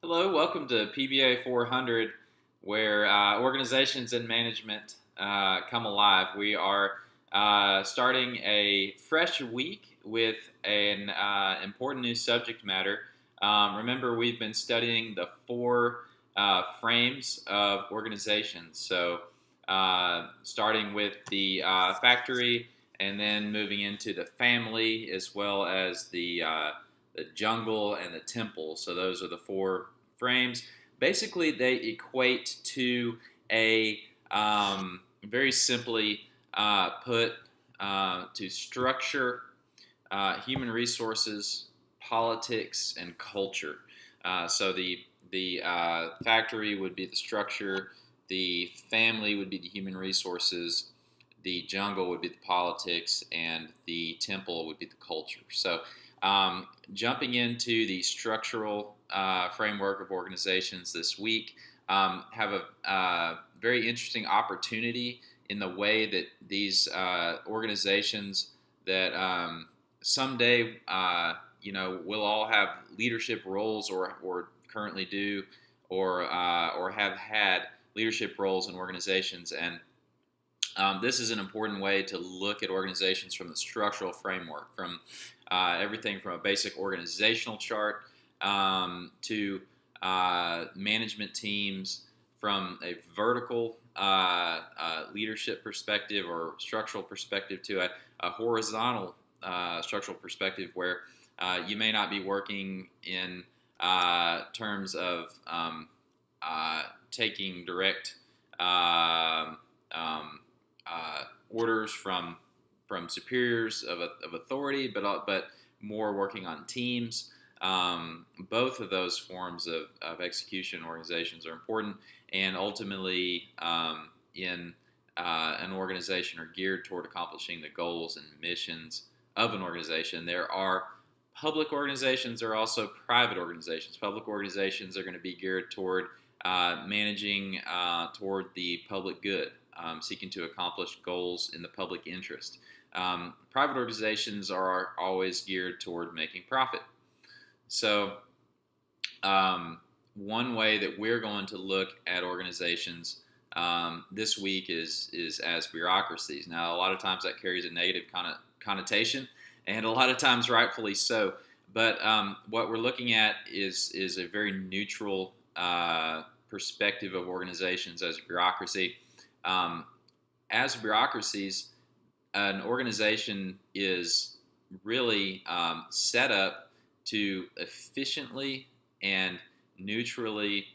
Hello, welcome to PBA 400, where organizations and management come alive. We are starting a fresh week with an important new subject matter. Remember, we've been studying the four frames of organizations. So, starting with the factory, and then moving into the family, as well as the jungle and the temple. So those are the four frames. Basically, they equate to a very simply put to structure, human resources, politics, and culture. So the factory would be the structure, the family would be the human resources, the jungle would be the politics, and the temple would be the culture. So jumping into the structural framework of organizations this week, have a very interesting opportunity in the way that these organizations that someday will all have leadership roles or currently do or have had leadership roles in organizations. And this is an important way to look at organizations from the structural framework, from everything from a basic organizational chart to management teams, from a vertical leadership perspective or structural perspective to a horizontal structural perspective, where you may not be working in terms of taking direct orders from superiors of authority, but more working on teams. Both of those forms of execution organizations are important, and ultimately in an organization are geared toward accomplishing the goals and missions of an organization. There are public organizations, there are also private organizations. Public organizations are going to be geared toward managing toward the public good, seeking to accomplish goals in the public interest. Private organizations are always geared toward making profit. So, one way that we're going to look at organizations this week is as bureaucracies. Now, a lot of times that carries a negative connotation, and a lot of times rightfully so. But what we're looking at is a very neutral perspective of organizations as a bureaucracy. As bureaucracies, an organization is really set up to efficiently and neutrally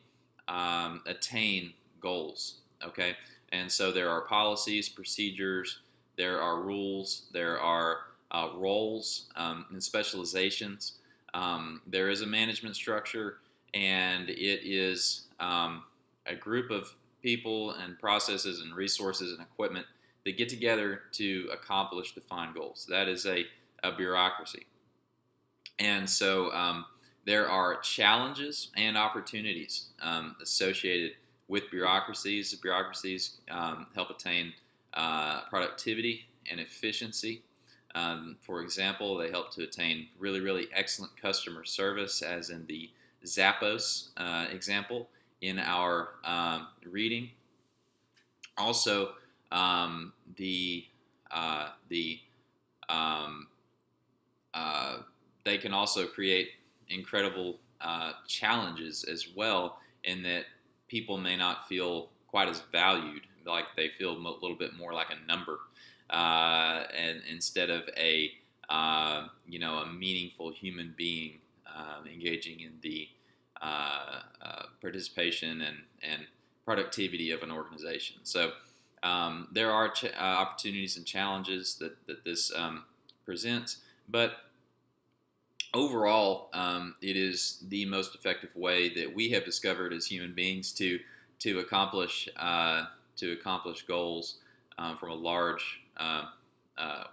attain goals. Okay, and so there are policies, procedures, there are rules, there are roles and specializations. There is a management structure, and it is a group of people and processes and resources and equipment that get together to accomplish defined goals. That is a bureaucracy. And so there are challenges and opportunities associated with bureaucracies. Bureaucracies help attain productivity and efficiency. For example, they help to attain really, really excellent customer service, as in the Zappos example in our reading. Also, the they can also create incredible challenges as well, in that people may not feel quite as valued, like they feel a little bit more like a number, and instead of a a meaningful human being engaging in the participation and productivity of an organization. So there are opportunities and challenges that this presents, but overall, it is the most effective way that we have discovered as human beings to accomplish goals from a large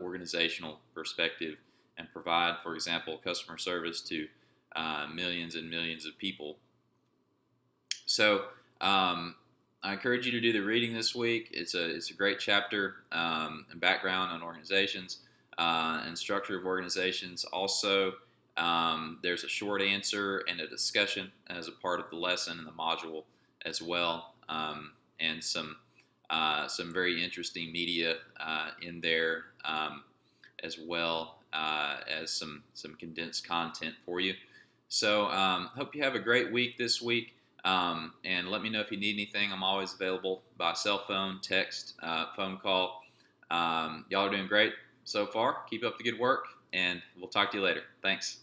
organizational perspective, and provide, for example, customer service to millions and millions of people. So I encourage you to do the reading this week. It's a great chapter and background on organizations and structure of organizations. Also, There's a short answer and a discussion as a part of the lesson and the module as well, and some very interesting media in there, as well as some condensed content for you. So hope you have a great week this week. And let me know if you need anything. I'm always available by cell phone, text, phone call. Y'all are doing great so far. Keep up the good work, and we'll talk to you later. Thanks.